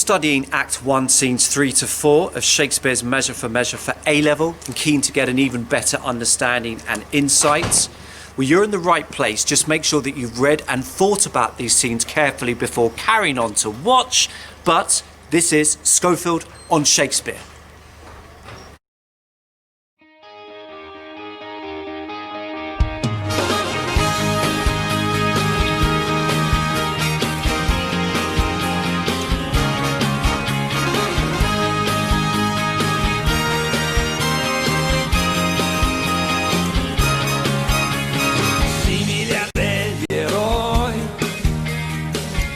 studying Act 1, Scenes 3 to 4 of Shakespeare's Measure for A-Level and keen to get an even better understanding and insights? Well, you're in the right place. Just make sure that you've read and thought about these scenes carefully before carrying on to watch. But this is Schofield on Shakespeare.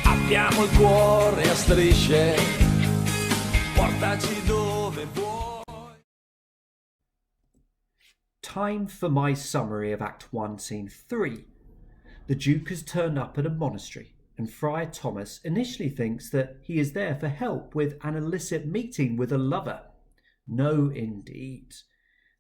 Abbiamo il cuore a strisce, portaci dove vuoi. Time for my summary of Act 1, Scene 3. The Duke has turned up at a monastery, and Friar Thomas initially thinks that he is there for help with an illicit meeting with a lover. No, indeed.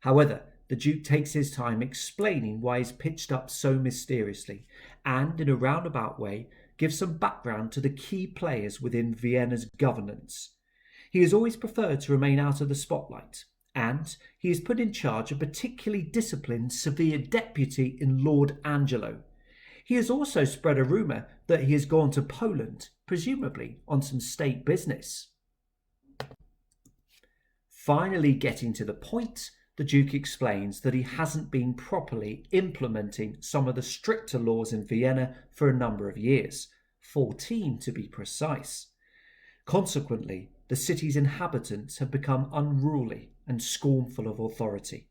However, the Duke takes his time explaining why he's pitched up so mysteriously, and in a roundabout way gives some background to the key players within Vienna's governance. He has always preferred to remain out of the spotlight, and he is put in charge a particularly disciplined, severe deputy in Lord Angelo. He has also spread a rumour that he has gone to Poland, presumably on some state business. Finally getting to the point, the Duke explains that he hasn't been properly implementing some of the stricter laws in Vienna for a number of years, 14 to be precise. Consequently, the city's inhabitants have become unruly and scornful of authority.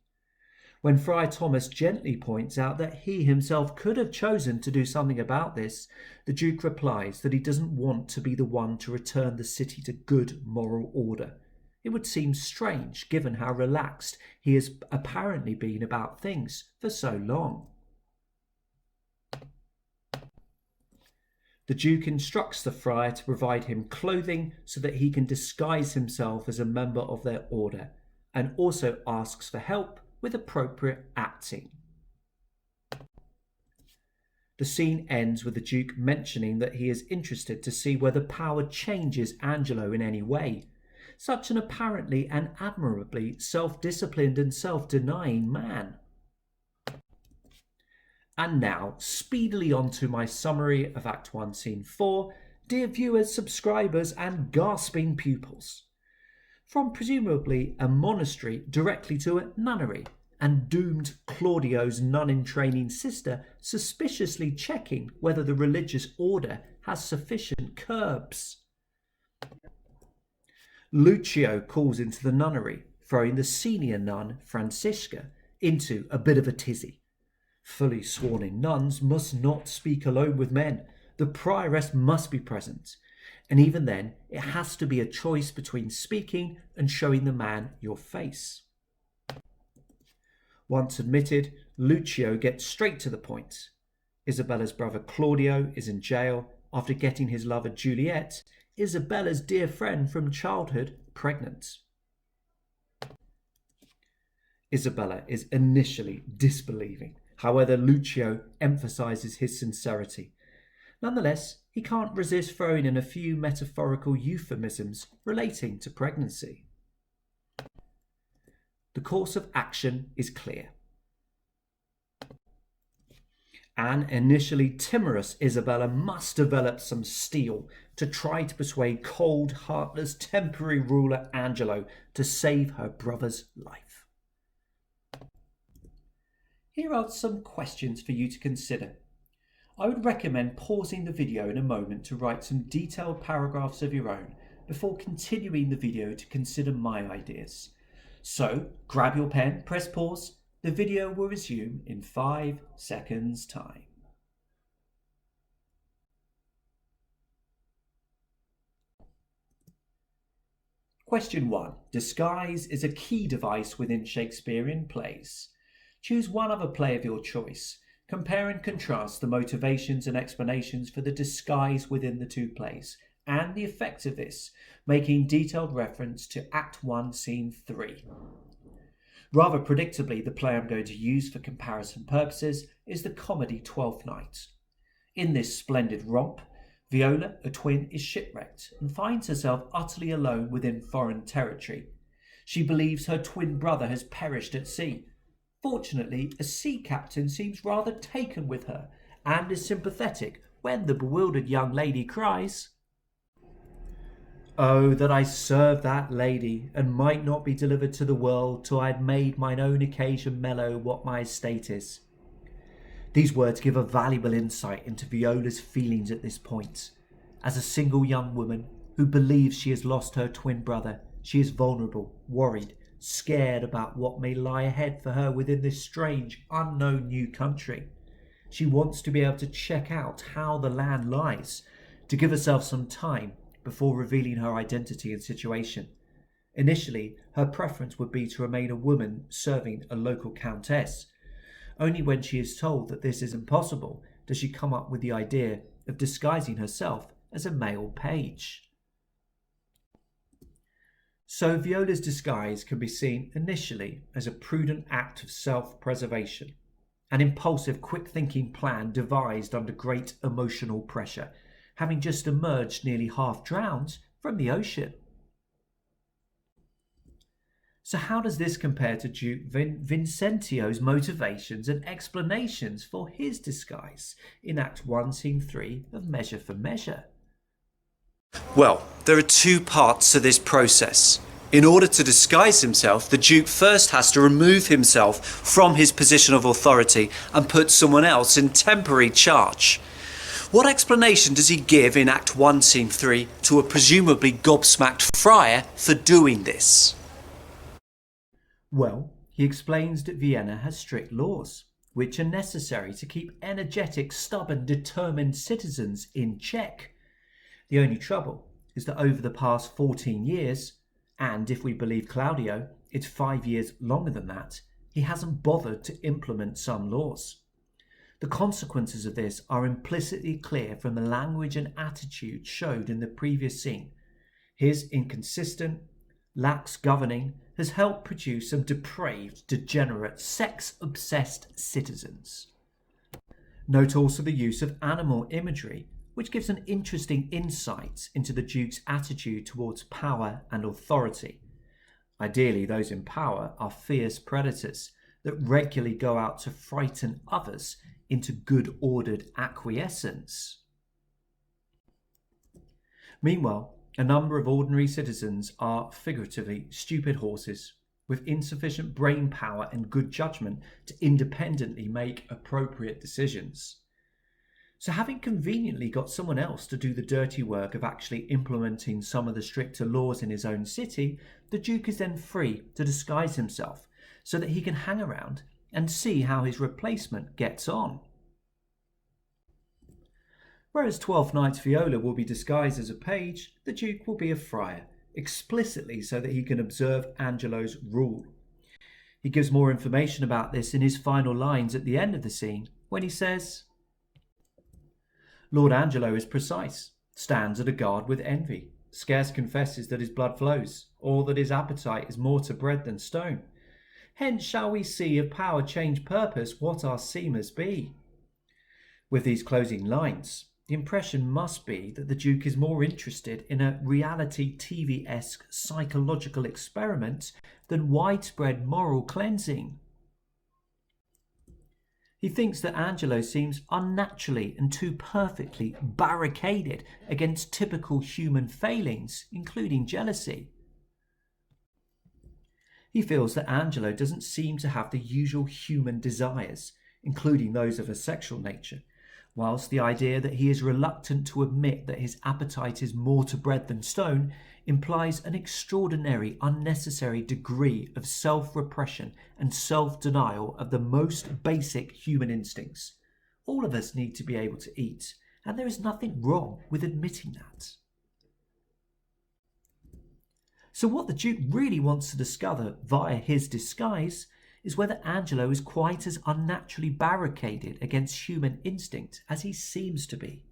When Friar Thomas gently points out that he himself could have chosen to do something about this, the Duke replies that he doesn't want to be the one to return the city to good moral order. It would seem strange given how relaxed he has apparently been about things for so long. The Duke instructs the friar to provide him clothing so that he can disguise himself as a member of their order, and also asks for help with appropriate acting. The scene ends with the Duke mentioning that he is interested to see whether power changes Angelo in any way. Such an apparently and admirably self-disciplined and self-denying man. And now, speedily on to my summary of Act 1, Scene 4, dear viewers, subscribers and gasping pupils. From presumably a monastery directly to a nunnery, and doomed Claudio's nun-in-training sister suspiciously checking whether the religious order has sufficient curbs. Lucio calls into the nunnery, throwing the senior nun, Francisca, into a bit of a tizzy. Fully sworn-in nuns must not speak alone with men. The prioress must be present. And even then, it has to be a choice between speaking and showing the man your face. Once admitted, Lucio gets straight to the point. Isabella's brother Claudio is in jail after getting his lover Juliet, Isabella's dear friend from childhood, pregnant. Isabella is initially disbelieving. However, Lucio emphasises his sincerity. Nonetheless, he can't resist throwing in a few metaphorical euphemisms relating to pregnancy. The course of action is clear. An initially timorous Isabella must develop some steel to try to persuade cold, heartless, temporary ruler Angelo to save her brother's life. Here are some questions for you to consider. I would recommend pausing the video in a moment to write some detailed paragraphs of your own before continuing the video to consider my ideas. So, grab your pen, press pause. The video will resume in 5 seconds time. Question 1. Disguise is a key device within Shakespearean plays. Choose one other play of your choice. Compare and contrast the motivations and explanations for the disguise within the two plays and the effect of this, making detailed reference to Act 1, Scene 3. Rather predictably, the play I'm going to use for comparison purposes is the comedy Twelfth Night. In this splendid romp, Viola, a twin, is shipwrecked and finds herself utterly alone within foreign territory. She believes her twin brother has perished at sea. Fortunately, a sea captain seems rather taken with her and is sympathetic when the bewildered young lady cries, "Oh, that I served that lady, and might not be delivered to the world till I had made mine own occasion mellow what my estate is." These words give a valuable insight into Viola's feelings at this point. As a single young woman who believes she has lost her twin brother, she is vulnerable, worried, scared about what may lie ahead for her within this strange, unknown new country. She wants to be able to check out how the land lies, to give herself some time before revealing her identity and situation. Initially, her preference would be to remain a woman serving a local countess. Only when she is told that this is impossible does she come up with the idea of disguising herself as a male page. So Viola's disguise can be seen initially as a prudent act of self-preservation, an impulsive, quick-thinking plan devised under great emotional pressure, having just emerged nearly half drowned from the ocean. So how does this compare to Duke Vincentio's motivations and explanations for his disguise in Act 1, Scene 3 of Measure for Measure? Well, there are two parts to this process. In order to disguise himself, the Duke first has to remove himself from his position of authority and put someone else in temporary charge. What explanation does he give in Act 1, Scene 3 to a presumably gobsmacked friar for doing this? Well, he explains that Vienna has strict laws, which are necessary to keep energetic, stubborn, determined citizens in check. The only trouble is that over the past 14 years, and if we believe Claudio, it's 5 years longer than that, he hasn't bothered to implement some laws. The consequences of this are implicitly clear from the language and attitude showed in the previous scene. His inconsistent, lax governing has helped produce some depraved, degenerate, sex-obsessed citizens. Note also the use of animal imagery, which gives an interesting insight into the Duke's attitude towards power and authority. Ideally, those in power are fierce predators that regularly go out to frighten others into good-ordered acquiescence. Meanwhile, a number of ordinary citizens are figuratively stupid horses with insufficient brain power and good judgment to independently make appropriate decisions. So having conveniently got someone else to do the dirty work of actually implementing some of the stricter laws in his own city, the Duke is then free to disguise himself so that he can hang around and see how his replacement gets on. Whereas Twelfth Night Viola will be disguised as a page, the Duke will be a friar, explicitly so that he can observe Angelo's rule. He gives more information about this in his final lines at the end of the scene, when he says, "Lord Angelo is precise, stands at a guard with envy, scarce confesses that his blood flows, or that his appetite is more to bread than stone. Hence shall we see if power change purpose what our seamers be." With these closing lines, the impression must be that the Duke is more interested in a reality TV-esque psychological experiment than widespread moral cleansing. He thinks that Angelo seems unnaturally and too perfectly barricaded against typical human failings, including jealousy. He feels that Angelo doesn't seem to have the usual human desires, including those of a sexual nature, whilst the idea that he is reluctant to admit that his appetite is more to bread than stone implies an extraordinary, unnecessary degree of self-repression and self-denial of the most basic human instincts. All of us need to be able to eat, and there is nothing wrong with admitting that. So what the Duke really wants to discover via his disguise is whether Angelo is quite as unnaturally barricaded against human instinct as he seems to be.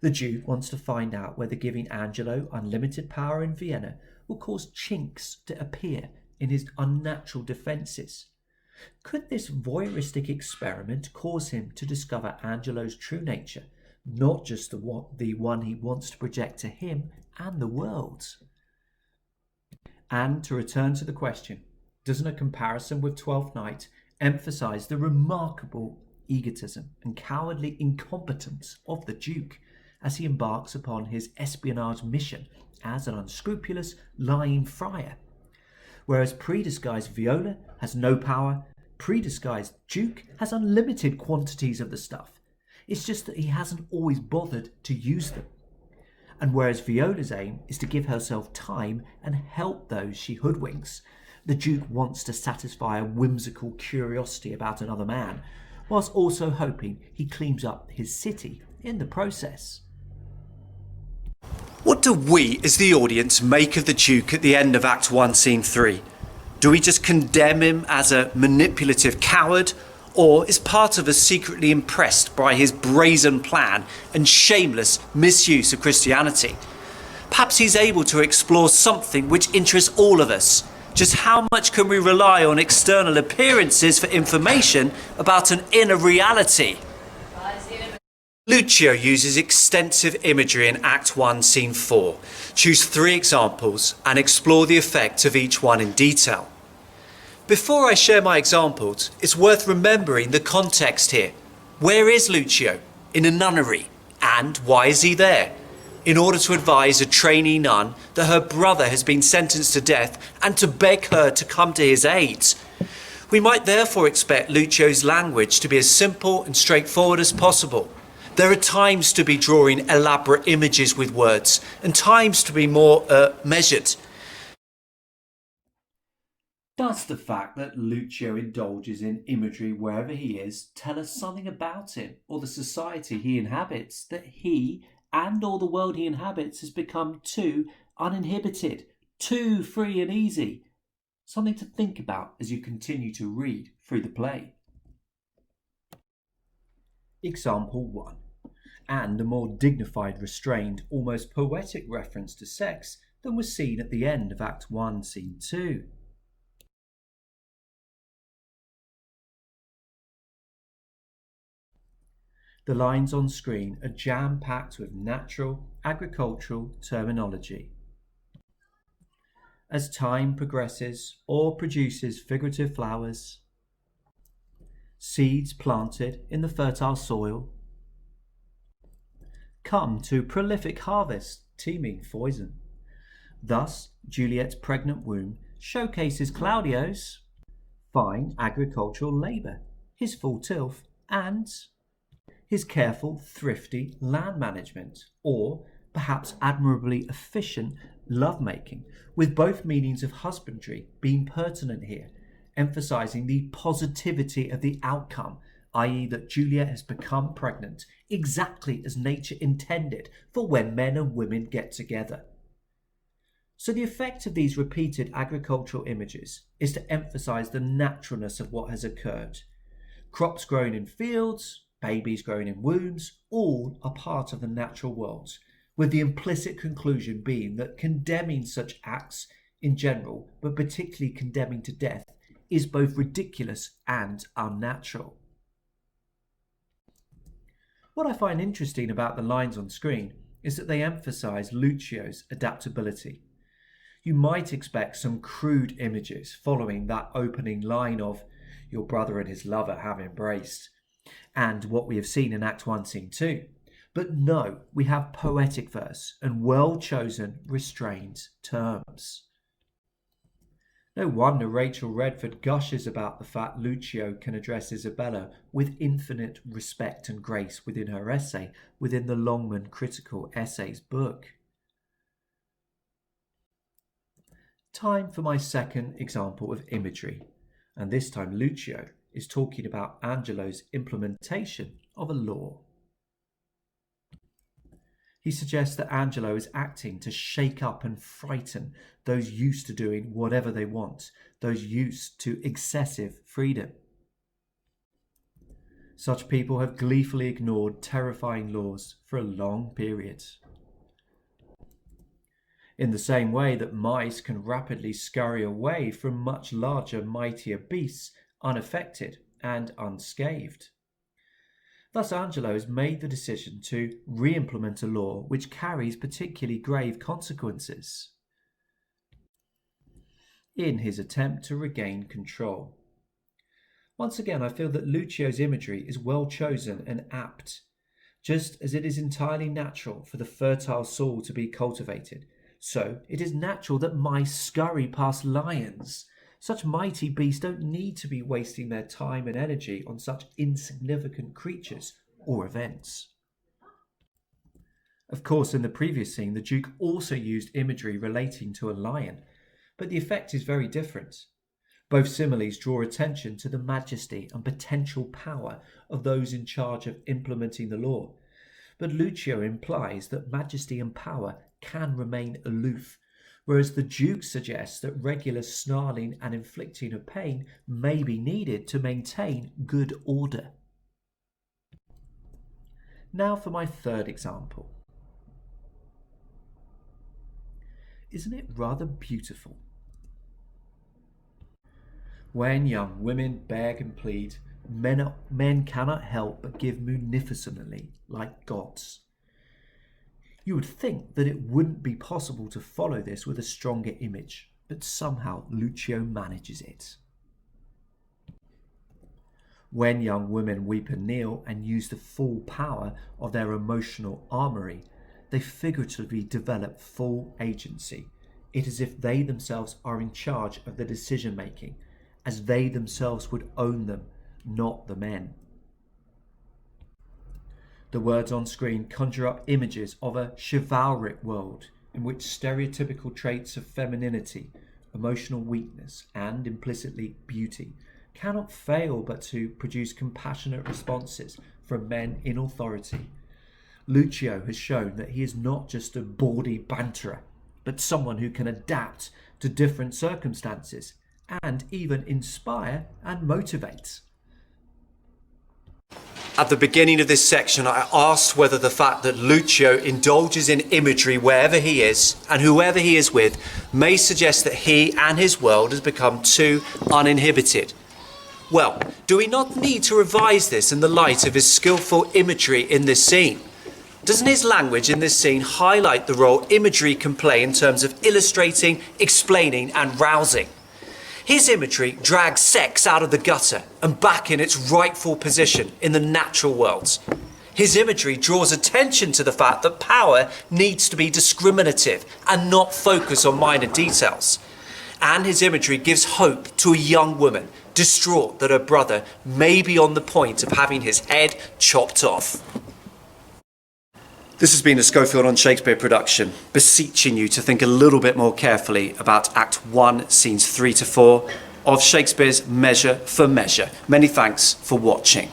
The Duke wants to find out whether giving Angelo unlimited power in Vienna will cause chinks to appear in his unnatural defences. Could this voyeuristic experiment cause him to discover Angelo's true nature not just the one he wants to project to him and the world. And to return to the question, doesn't a comparison with Twelfth Night emphasise the remarkable egotism and cowardly incompetence of the Duke as he embarks upon his espionage mission as an unscrupulous, lying friar? Whereas pre-disguised Viola has no power, pre-disguised Duke has unlimited quantities of the stuff. It's just that he hasn't always bothered to use them. And whereas Viola's aim is to give herself time and help those she hoodwinks, the Duke wants to satisfy a whimsical curiosity about another man, whilst also hoping he cleans up his city in the process. What do we, as the audience, make of the Duke at the end of Act 1, Scene 3? Do we just condemn him as a manipulative coward, or is part of us secretly impressed by his brazen plan and shameless misuse of Christianity? Perhaps he's able to explore something which interests all of us. Just how much can we rely on external appearances for information about an inner reality? Lucio uses extensive imagery in Act 1, Scene 4. Choose 3 examples and explore the effect of each one in detail. Before I share my examples, it's worth remembering the context here. Where is Lucio? In a nunnery. And why is he there? In order to advise a trainee nun that her brother has been sentenced to death and to beg her to come to his aid. We might therefore expect Lucio's language to be as simple and straightforward as possible. There are times to be drawing elaborate images with words and times to be more measured. Does the fact that Lucio indulges in imagery wherever he is tell us something about him or the society he inhabits, that he and all the world he inhabits has become too uninhibited, too free and easy? Something to think about as you continue to read through the play. Example 1. And a more dignified, restrained, almost poetic reference to sex than was seen at the end of Act 1, Scene 2. The lines on screen are jam-packed with natural, agricultural terminology. As time progresses or produces figurative flowers, seeds planted in the fertile soil come to prolific harvest, teeming foison. Thus, Juliet's pregnant womb showcases Claudio's fine agricultural labour, his full tilth, and his careful, thrifty land management, or perhaps admirably efficient lovemaking, with both meanings of husbandry being pertinent here, emphasising the positivity of the outcome, i.e. that Juliet has become pregnant exactly as nature intended for when men and women get together. So the effect of these repeated agricultural images is to emphasise the naturalness of what has occurred. Crops grown in fields, babies grown in wombs, all are part of the natural world, with the implicit conclusion being that condemning such acts in general, but particularly condemning to death, is both ridiculous and unnatural. What I find interesting about the lines on screen is that they emphasise Lucio's adaptability. You might expect some crude images following that opening line of "Your brother and his lover have embraced," and what we have seen in Act 1, Scene 2. But no, we have poetic verse and well-chosen, restrained terms. No wonder Rachel Redford gushes about the fact Lucio can address Isabella with infinite respect and grace within her essay, within the Longman Critical Essays book. Time for my second example of imagery, and this time Lucio is talking about Angelo's implementation of a law. He suggests that Angelo is acting to shake up and frighten those used to doing whatever they want, those used to excessive freedom. Such people have gleefully ignored terrifying laws for a long period. In the same way that mice can rapidly scurry away from much larger, mightier beasts unaffected and unscathed. Thus, Angelo has made the decision to re-implement a law which carries particularly grave consequences in his attempt to regain control. Once again, I feel that Lucio's imagery is well chosen and apt. Just as it is entirely natural for the fertile soil to be cultivated, so it is natural that mice scurry past lions. Such mighty beasts don't need to be wasting their time and energy on such insignificant creatures or events. Of course, in the previous scene, the Duke also used imagery relating to a lion, but the effect is very different. Both similes draw attention to the majesty and potential power of those in charge of implementing the law, but Lucio implies that majesty and power can remain aloof, whereas the Duke suggests that regular snarling and inflicting of pain may be needed to maintain good order. Now for my third example. Isn't it rather beautiful? When young women beg and plead, men cannot help but give munificently, like gods. You would think that it wouldn't be possible to follow this with a stronger image, but somehow Lucio manages it. When young women weep and kneel and use the full power of their emotional armory, they figuratively develop full agency. It is as if they themselves are in charge of the decision making, as they themselves would own them, not the men. The words on screen conjure up images of a chivalric world in which stereotypical traits of femininity, emotional weakness, and implicitly beauty cannot fail but to produce compassionate responses from men in authority. Lucio has shown that he is not just a bawdy banterer, but someone who can adapt to different circumstances and even inspire and motivate. At the beginning of this section, I asked whether the fact that Lucio indulges in imagery wherever he is and whoever he is with may suggest that he and his world has become too uninhibited. Well, do we not need to revise this in the light of his skillful imagery in this scene? Doesn't his language in this scene highlight the role imagery can play in terms of illustrating, explaining, and rousing? His imagery drags sex out of the gutter and back in its rightful position in the natural world. His imagery draws attention to the fact that power needs to be discriminative and not focus on minor details. And his imagery gives hope to a young woman distraught that her brother may be on the point of having his head chopped off. This has been a Schofield on Shakespeare production, beseeching you to think a little bit more carefully about Act 1, Scenes 3 to 4 of Shakespeare's Measure for Measure. Many thanks for watching.